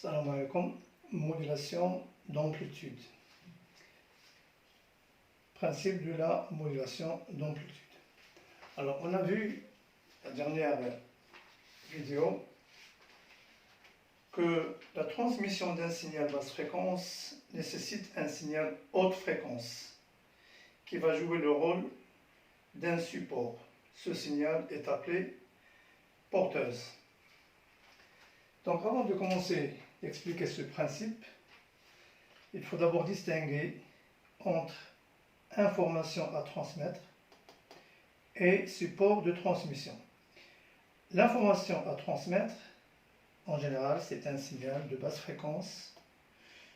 Salam alaikum, modulation d'amplitude. Principe de la modulation d'amplitude. Alors, on a vu la dernière vidéo que la transmission d'un signal basse fréquence nécessite un signal haute fréquence qui va jouer le rôle d'un support. Ce signal est appelé porteuse. Donc, avant de commencer à expliquer ce principe, il faut d'abord distinguer entre information à transmettre et support de transmission. L'information à transmettre, en général, c'est un signal de basse fréquence.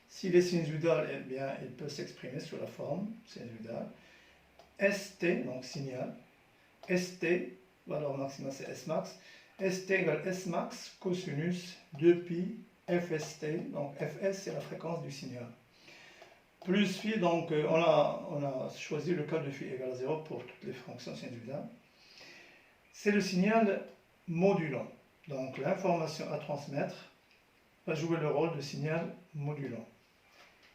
S'il est sinusoïdal, eh bien, il peut s'exprimer sous la forme sinusoïdale. ST, donc signal. ST, valeur maximale c'est Smax. ST égale Smax cosinus 2pi FST. Donc Fs, c'est la fréquence du signal. Plus phi, donc on a choisi le cas de phi égale à 0 pour toutes les fonctions sinusoïdales. C'est le signal modulant. Donc l'information à transmettre va jouer le rôle de signal modulant.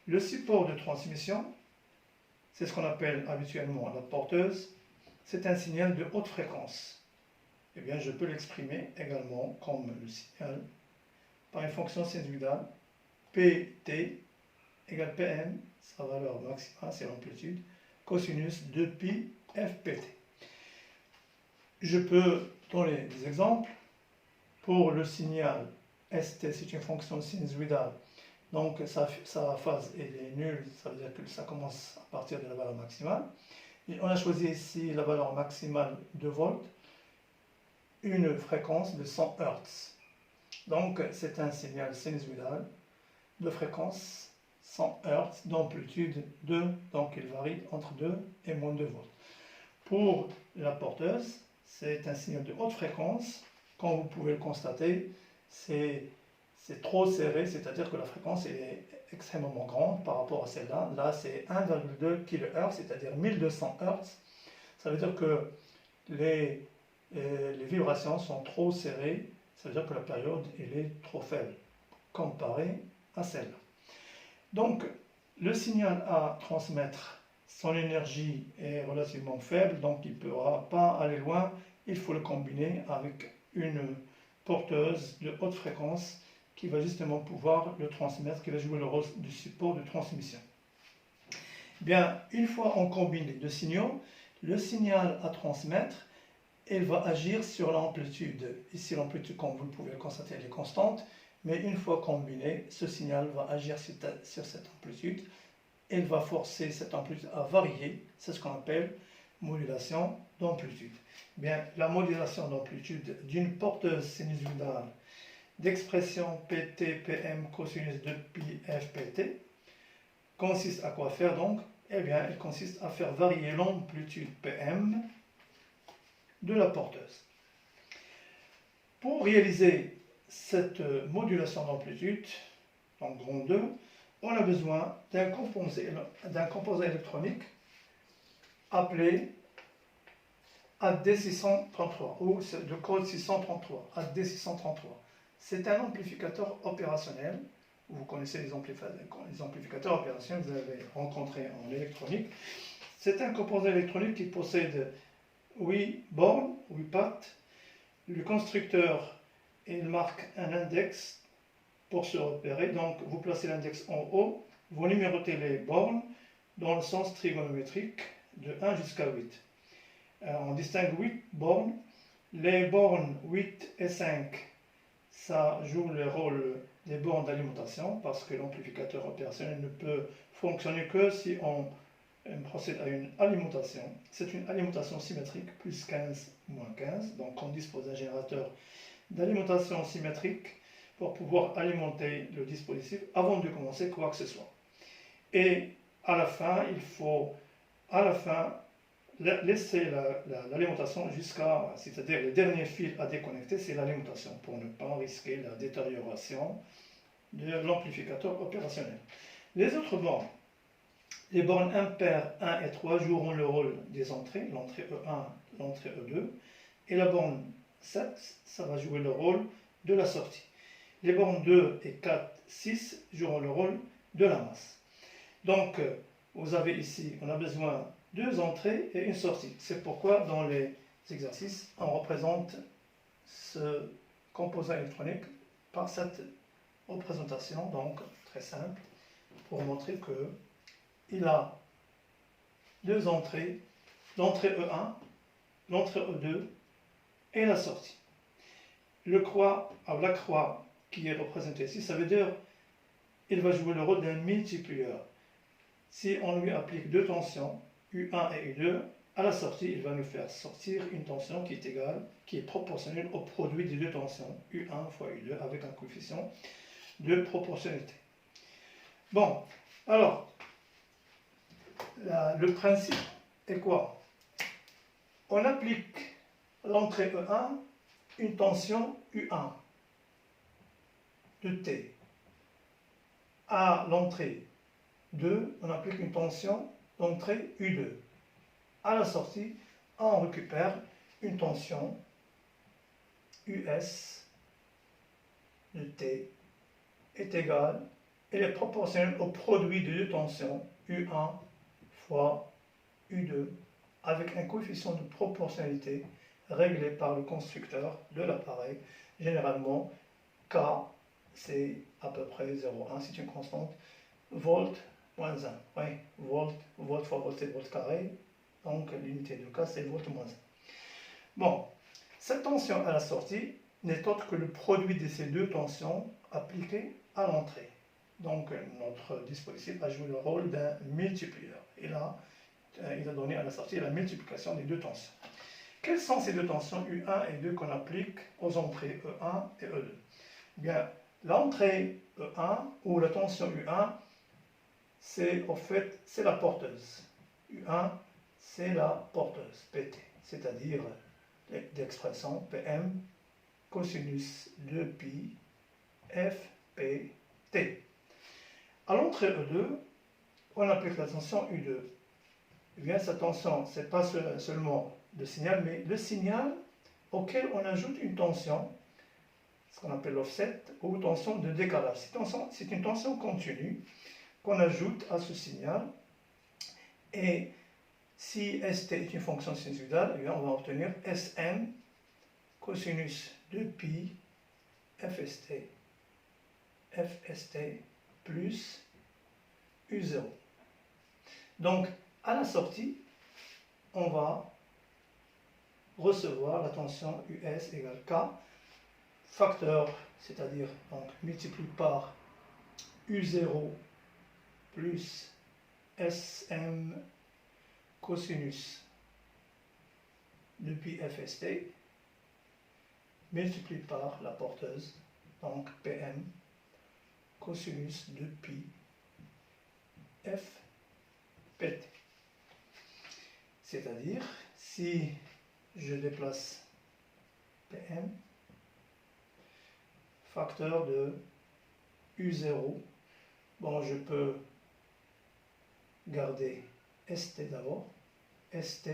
Le support de transmission, c'est ce qu'on appelle habituellement la porteuse, c'est un signal de haute fréquence. Eh bien, je peux l'exprimer également comme le signal par une fonction sinusoïdale Pt égale Pm, sa valeur maximale, c'est l'amplitude, cosinus 2pi fpt. Je peux donner des exemples. Pour le signal St, c'est une fonction sinusoïdale, donc sa phase est nulle, ça veut dire que ça commence à partir de la valeur maximale. Et on a choisi ici la valeur maximale de volts, une fréquence de 100 Hz. Donc c'est un signal sinusoïdal de fréquence 100 Hz, d'amplitude 2, donc il varie entre 2 et moins 2 volts. Pour la porteuse, c'est un signal de haute fréquence. Comme vous pouvez le constater, c'est trop serré, c'est-à-dire que la fréquence est extrêmement grande par rapport à celle-là. Là, c'est 1,2 kHz, c'est-à-dire 1200 Hz. Ça veut dire que les vibrations sont trop serrées, ça veut dire que la période elle est trop faible comparée à celle-là. Donc, le signal à transmettre, son énergie est relativement faible, donc il ne pourra pas aller loin. Il faut le combiner avec une porteuse de haute fréquence qui va justement pouvoir le transmettre, qui va jouer le rôle du support de transmission. Bien, une fois on combine les deux signaux, le signal à transmettre, il va agir sur l'amplitude. Ici, l'amplitude, comme vous pouvez le constater, elle est constante, mais une fois combiné, ce signal va agir sur cette amplitude. Il va forcer cette amplitude à varier, c'est ce qu'on appelle modulation d'amplitude. Bien, la modulation d'amplitude d'une porteuse sinusoïdale d'expression PT/PM cosinus de pi fpt consiste à quoi faire donc? Eh bien, il consiste à faire varier l'amplitude PM de la porteuse. Pour réaliser cette modulation d'amplitude, en grand 2, on a besoin d'un composé électronique appelé AD633 ou de code 633, AD633. C'est un amplificateur opérationnel. Vous connaissez les amplificateurs opérationnels que vous avez rencontrés en électronique. C'est un composé électronique qui possède 8 bornes, 8 pattes. Le constructeur, il marque un index pour se repérer. Donc, vous placez l'index en haut, vous numérotez les bornes dans le sens trigonométrique de 1 jusqu'à 8. On distingue 8 bornes. Les bornes 8 et 5, ça joue le rôle des bornes d'alimentation parce que l'amplificateur opérationnel ne peut fonctionner que si on procède à une alimentation. C'est une alimentation symétrique, plus 15, moins 15. Donc on dispose d'un générateur d'alimentation symétrique pour pouvoir alimenter le dispositif avant de commencer quoi que ce soit. Et à la fin, il faut laisser l'alimentation jusqu'à, c'est-à-dire le dernier fil à déconnecter, c'est l'alimentation pour ne pas risquer la détérioration de l'amplificateur opérationnel. Les autres bornes, les bornes impaires 1 et 3 joueront le rôle des entrées, l'entrée E1, l'entrée E2, et la borne 7, ça va jouer le rôle de la sortie. les bornes 2 et 4, 6 joueront le rôle de la masse. Donc, vous avez ici, on a besoin de 2 entrées et une sortie. C'est pourquoi dans les exercices, on représente ce composant électronique par cette représentation, donc très simple, pour montrer qu'il a 2 entrées, l'entrée E1, l'entrée E2 et la sortie. La croix qui est représentée ici, ça veut dire qu'il va jouer le rôle d'un multiplieur. Si on lui applique 2 tensions, U1 et U2, à la sortie, il va nous faire sortir une tension qui est égale, qui est proportionnelle au produit des 2 tensions, U1 fois U2, avec un coefficient de proportionnalité. Bon, alors, le principe est quoi? On applique l'entrée E1 une tension U1 de T. À l'entrée 2, on applique une tension d'entrée U2. À la sortie, on récupère une tension US de T est égale, elle est proportionnelle au produit de 2 tensions U1 fois U2 avec un coefficient de proportionnalité réglé par le constructeur de l'appareil. Généralement, K, c'est à peu près 0,1, c'est une constante. Volt moins 1. Oui, volt fois volt, c'est volt carré. Donc, l'unité de K, c'est volt moins 1. Bon, cette tension à la sortie n'est autre que le produit de ces 2 tensions appliquées à l'entrée. Donc, notre dispositif a joué le rôle d'un multiplieur. Et là, il a donné à la sortie la multiplication des 2 tensions. Quelles sont ces 2 tensions U1 et 2 qu'on applique aux entrées E1 et E2? Bien, l'entrée E1 ou la tension U1, c'est la porteuse. U1, c'est la porteuse, PT, c'est-à-dire l'expression PM cosinus 2pi FPT. À l'entrée E2, on applique la tension U2. Eh bien, cette tension, ce n'est pas seulement le signal, mais le signal auquel on ajoute une tension, ce qu'on appelle l'offset, ou tension de décalage. C'est une tension continue qu'on ajoute à ce signal. Et si ST est une fonction sinusoïdale, eh bien, on va obtenir Sn cosinus de pi FST plus U0. Donc, à la sortie, on va recevoir la tension US égale K, facteur, c'est-à-dire donc multiplié par U0 plus SM cosinus de pi FST, multiplié par la porteuse, donc PM cosinus de pi FPT. C'est-à-dire, si je déplace PM, facteur de U0, bon, je peux garder ST d'abord, ST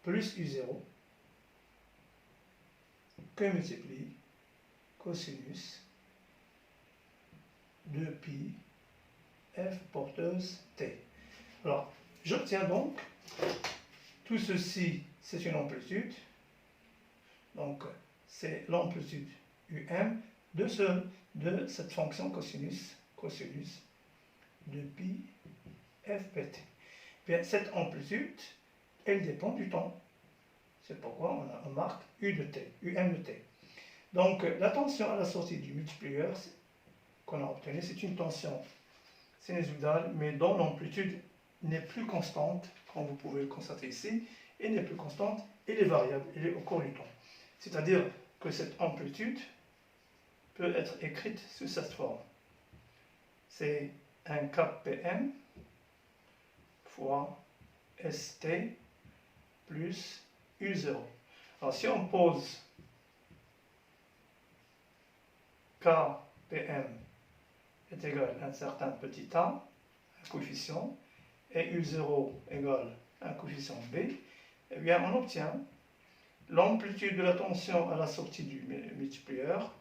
plus U0, que multiplie cosinus de pi F porteuse T. Alors, j'obtiens donc, tout ceci, c'est une amplitude, donc c'est l'amplitude UM de cette fonction cosinus de pi FPT. Bien, cette amplitude, elle dépend du temps. C'est pourquoi on marque U de T, UM de T. Donc, la tension à la sortie du multiplieur qu'on a obtenue, c'est une tension sinusoïdale, mais dont l'amplitude n'est plus constante, comme vous pouvez le constater ici, et n'est plus constante, elle est variable, elle est au cours du temps. C'est-à-dire que cette amplitude peut être écrite sous cette forme. C'est un KPM fois ST plus U0. Alors si on pose KPM est égal à un certain petit a, un coefficient, et U0 égale un coefficient B, eh bien on obtient l'amplitude de la tension à la sortie du multiplieur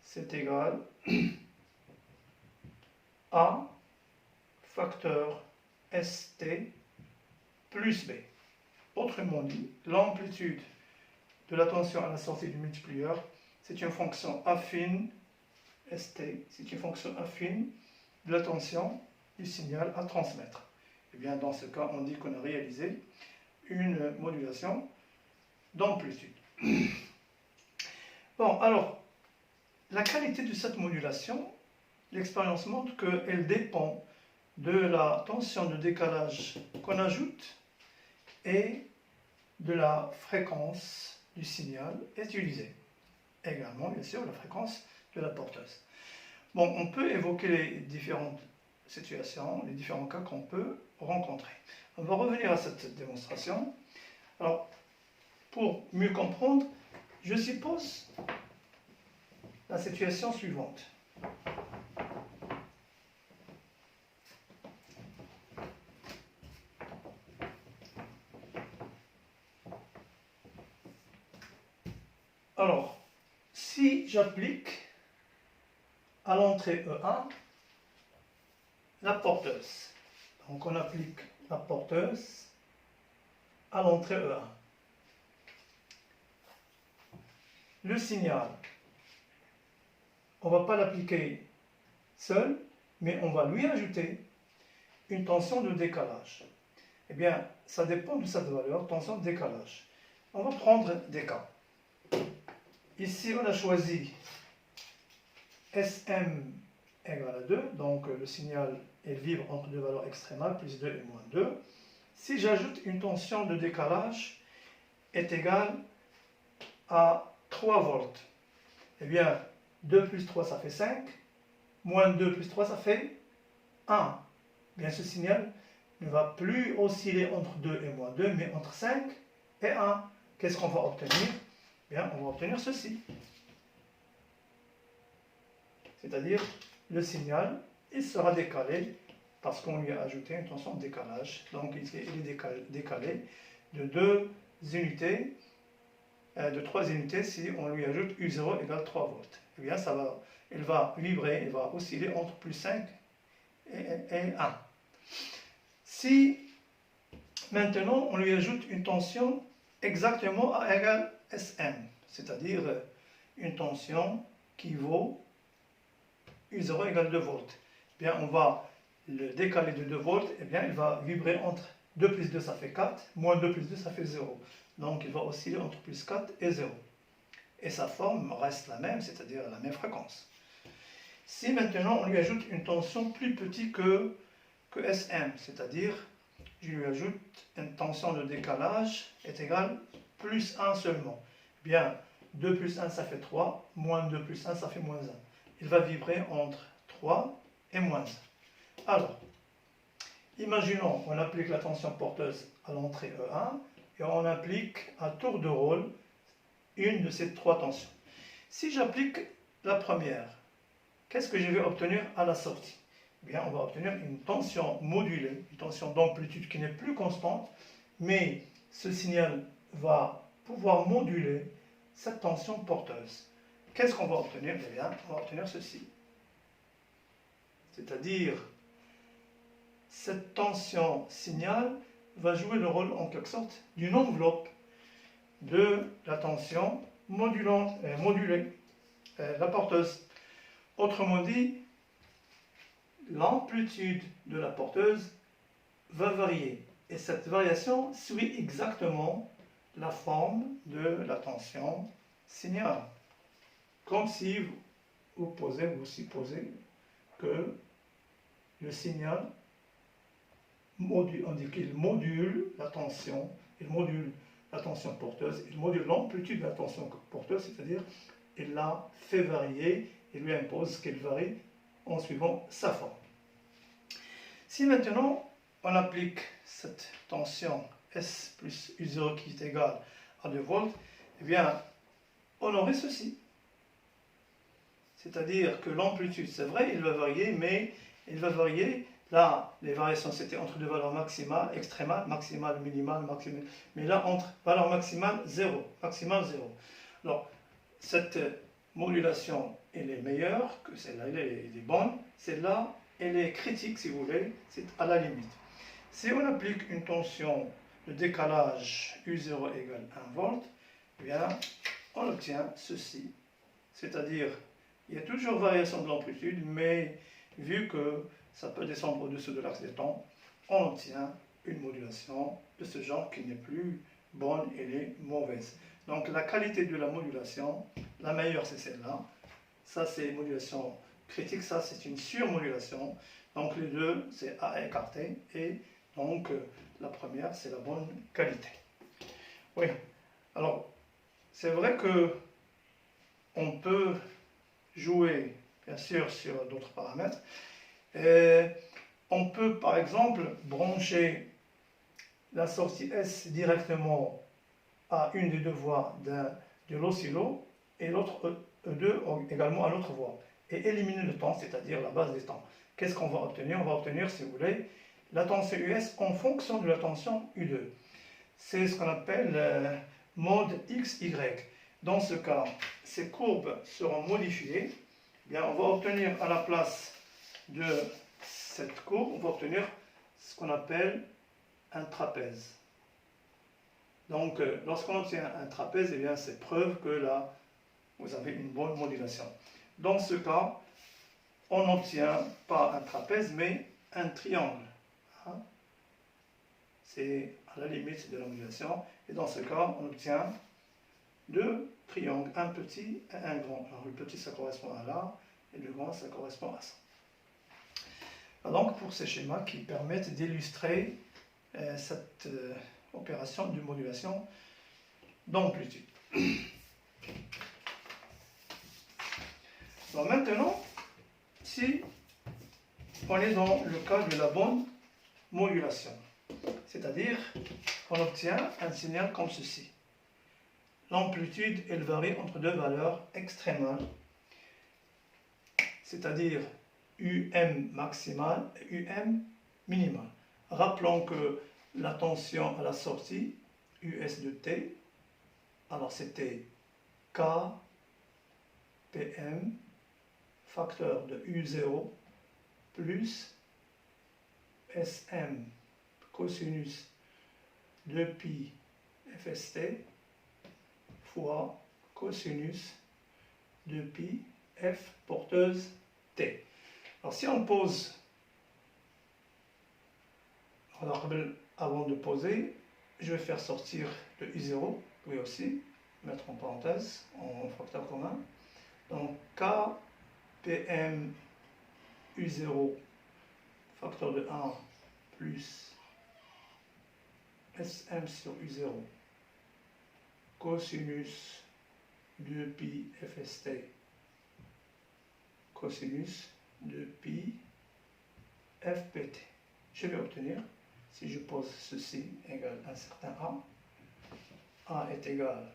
c'est égal à facteur ST plus B. Autrement dit, l'amplitude de la tension à la sortie du multiplieur, c'est une fonction affine, ST, c'est une fonction affine de la tension du signal à transmettre. Et bien dans ce cas, on dit qu'on a réalisé une modulation d'amplitude. Bon, alors, la qualité de cette modulation, l'expérience montre qu'elle dépend de la tension de décalage qu'on ajoute et de la fréquence du signal utilisé. Également, bien sûr, la fréquence de la porteuse. Bon, on peut évoquer les différentes situations, les différents cas qu'on peut rencontrer. On va revenir à cette démonstration. Alors, pour mieux comprendre, je suppose la situation suivante. Alors, si j'applique à l'entrée E1 la porteuse, donc on applique la porteuse à l'entrée E1. Le signal, on ne va pas l'appliquer seul, mais on va lui ajouter une tension de décalage. Eh bien, ça dépend de cette valeur, tension de décalage. On va prendre des cas. Ici, on a choisi SM égale à 2, donc le signal est vibre entre deux valeurs extrémales, plus 2 et moins 2. Si j'ajoute une tension de décalage est égale à 3 volts, eh bien 2 plus 3 ça fait 5, moins 2 plus 3 ça fait 1. Bien, ce signal ne va plus osciller entre 2 et moins 2, mais entre 5 et 1. Qu'est-ce qu'on va obtenir? Bien, on va obtenir ceci. C'est-à-dire, le signal, il sera décalé parce qu'on lui a ajouté une tension de décalage. Donc, il est décalé de 2 unités, de 3 unités si on lui ajoute U0 égale 3 volts. Eh bien, il va vibrer, il va osciller entre plus 5 et 1. Si maintenant on lui ajoute une tension exactement à égale SM, c'est-à-dire une tension qui vaut U0 égale 2 volts, eh bien on va le décaler de 2 volts, et bien il va vibrer entre 2 plus 2 ça fait 4, moins 2 plus 2 ça fait 0. Donc il va osciller entre plus 4 et 0. Et sa forme reste la même, c'est-à-dire la même fréquence. Si maintenant on lui ajoute une tension plus petite que SM, c'est-à-dire je lui ajoute une tension de décalage est égale plus 1 seulement. Bien, 2 plus 1 ça fait 3, moins 2 plus 1 ça fait moins 1. Il va vibrer entre 3 et moins 1. Alors, imaginons on applique la tension porteuse à l'entrée E1 et on applique à tour de rôle une de ces trois tensions. Si j'applique la première, qu'est-ce que je vais obtenir à la sortie? Bien, on va obtenir une tension modulée, une tension d'amplitude qui n'est plus constante, mais ce signal va pouvoir moduler cette tension porteuse. Qu'est-ce qu'on va obtenir? Eh bien, on va obtenir ceci. C'est-à-dire, cette tension signal va jouer le rôle en quelque sorte d'une enveloppe de la tension modulée, la porteuse. Autrement dit, l'amplitude de la porteuse va varier. Et cette variation suit exactement la forme de la tension signal. Comme si vous supposez que le signal, on dit qu'il module la tension, il module la tension porteuse, il module l'amplitude de la tension porteuse, c'est-à-dire il la fait varier, il lui impose qu'elle varie en suivant sa forme. Si maintenant on applique cette tension S plus U0 qui est égale à 2 volts, eh bien on aurait ceci. C'est-à-dire que l'amplitude, c'est vrai, il va varier, mais il va varier. Là, les variations, c'était entre deux valeurs maximales, extrémales, maximale, minimale, maximale. Mais là, entre valeur maximale, 0, maximale, 0. Alors, cette modulation elle est meilleure, que celle-là elle est bonne, celle-là elle est critique si vous voulez, c'est à la limite. Si on applique une tension de décalage U0 égale 1 volt, eh bien on obtient ceci, c'est-à-dire il y a toujours variation de l'amplitude, mais vu que ça peut descendre au-dessus de l'axe des temps, on obtient une modulation de ce genre qui n'est plus bonne, elle est mauvaise. Donc la qualité de la modulation, la meilleure c'est celle-là. Ça c'est modulation critique, ça c'est une surmodulation. Donc les deux c'est à écarter et donc la première c'est la bonne qualité. Oui, alors c'est vrai que on peut jouer bien sûr sur d'autres paramètres. On peut par exemple brancher la sortie S directement à une des deux voies de l'oscillo et l'autre E2 également à l'autre voie et éliminer le temps, c'est-à-dire la base des temps. Qu'est-ce qu'on va obtenir? On va obtenir, si vous voulez, la tension US en fonction de la tension U2. C'est ce qu'on appelle mode XY. Dans ce cas, ces courbes seront modifiées. Bien, on va obtenir à la place de cette courbe, on va obtenir ce qu'on appelle un trapèze. Donc, lorsqu'on obtient un trapèze, eh bien, c'est preuve que là, vous avez une bonne modulation. Dans ce cas, on n'obtient pas un trapèze, mais un triangle. C'est à la limite de la modulation. Et dans ce cas, on obtient deux triangles, un petit et un grand. Alors, le petit, ça correspond à là, et le grand, ça correspond à ça. Donc, pour ces schémas qui permettent d'illustrer cette opération de modulation d'amplitude. Donc maintenant, si on est dans le cas de la bonne modulation, c'est-à-dire qu'on obtient un signal comme ceci. L'amplitude, elle varie entre deux valeurs extrémales, c'est-à-dire UM maximal et UM minimal. Rappelons que la tension à la sortie, US de T, alors c'était K, PM, facteur de U0, plus SM, cosinus de pi FST, fois cosinus de pi F porteuse T. Alors si on pose, alors avant de poser, je vais faire sortir le U0, lui aussi, mettre en parenthèse, en facteur commun. Donc K, PM, U0, facteur de 1, plus SM sur U0, cosinus de pi FST, cosinus de pi FPT. Je vais obtenir, si je pose ceci égale un certain A est égal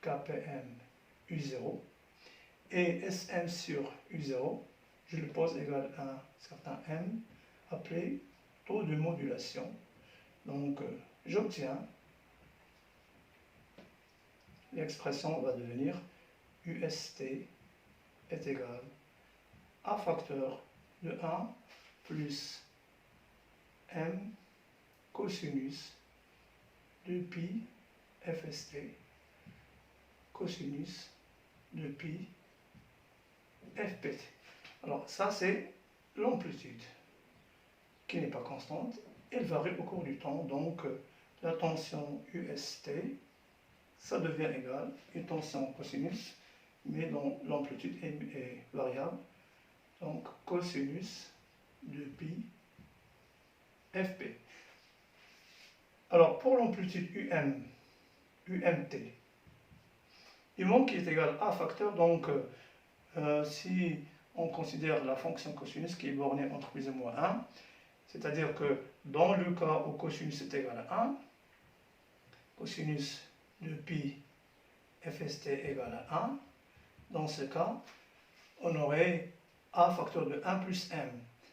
KPM U0, et SM sur U0, je le pose égal à un certain M, appelé taux de modulation. Donc, j'obtiens, l'expression va devenir UST est égal à facteur de 1 plus M cosinus de pi FST cosinus de pi FPT. Alors ça c'est l'amplitude qui n'est pas constante, elle varie au cours du temps, donc la tension UST, ça devient égal à une tension cosinus, mais dont l'amplitude est variable, donc cosinus de pi FP. Alors pour l'amplitude UMT, UMON qui est égal à facteur, donc si on considère la fonction cosinus qui est bornée entre plus ou moins 1, c'est-à-dire que dans le cas où cosinus est égal à 1, cosinus de pi FST égal à 1, dans ce cas, on aurait A facteur de 1 plus M,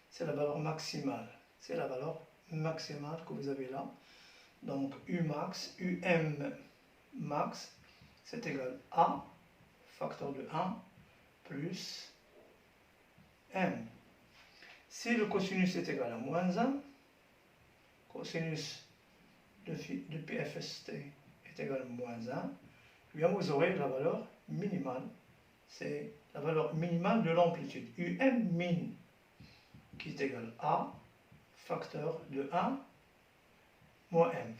c'est la valeur maximale, c'est la valeur maximale que vous avez là. Donc U max, UM max, c'est égal à facteur de 1 plus m. Si le cosinus est égal à moins 1, cosinus de πfst est égal à moins 1, eh bien vous aurez la valeur minimale. C'est la valeur minimale de l'amplitude, um min, qui est égal à facteur de 1 moins m.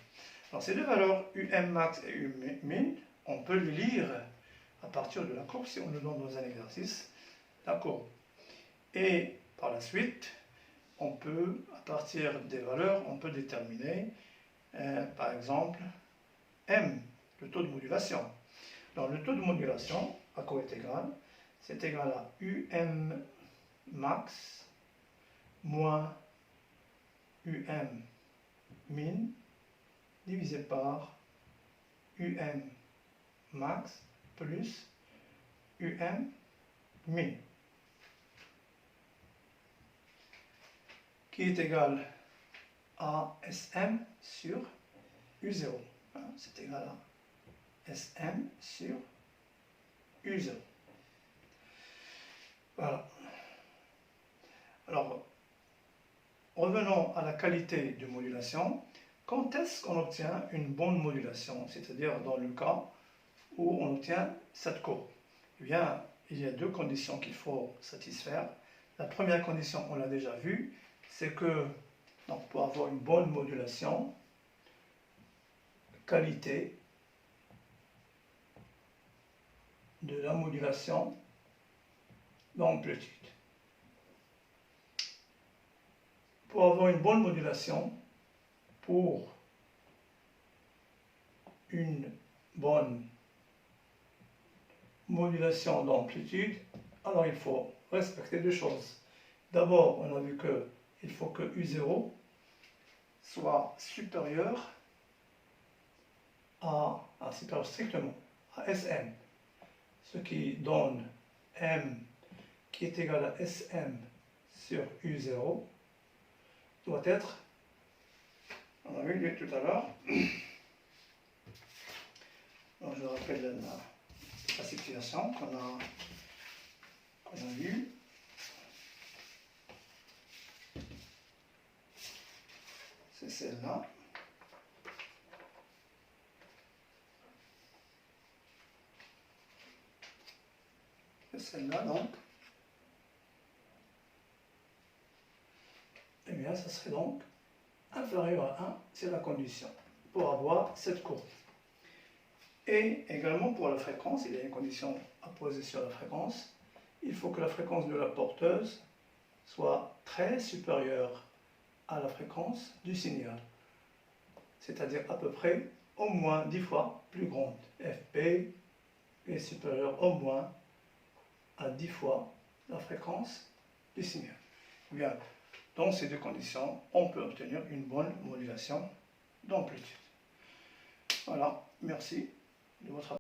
Alors ces deux valeurs, um max et um min, on peut les lire à partir de la courbe, si on le donne dans un exercice, la courbe. Et par la suite, on peut, à partir des valeurs, on peut déterminer, par exemple, m, le taux de modulation. Alors le taux de modulation, à quoi est égal? C'est égal à um max moins um min divisé par um max plus um min, qui est égal à Sm sur U0. C'est égal à Sm sur U0. Voilà. Alors, revenons à la qualité de modulation. Quand est-ce qu'on obtient une bonne modulation? C'est-à-dire dans le cas où on obtient cette courbe. Eh bien, il y a deux conditions qu'il faut satisfaire. La première condition, on l'a déjà vue, c'est que donc, pour avoir une bonne modulation, qualité de la modulation d'amplitude. Pour avoir une bonne modulation, pour une bonne modulation d'amplitude, alors il faut respecter deux choses. D'abord, on a vu qu'il faut que U0 soit supérieur supérieur strictement à Sm, ce qui donne M qui est égal à Sm sur U0 doit être, on a vu tout à l'heure, je rappelle la situation qu'on a vue. C'est celle-là. C'est celle-là donc. Eh bien, ça serait donc inférieur à 1, c'est la condition pour avoir cette courbe. Et également pour la fréquence, il y a une condition à poser sur la fréquence. Il faut que la fréquence de la porteuse soit très supérieure à la fréquence du signal, c'est-à-dire à peu près au moins 10 fois plus grande. Fp est supérieur au moins à 10 fois la fréquence du signal. Bien, dans ces deux conditions, on peut obtenir une bonne modulation d'amplitude. Voilà, merci de votre attention.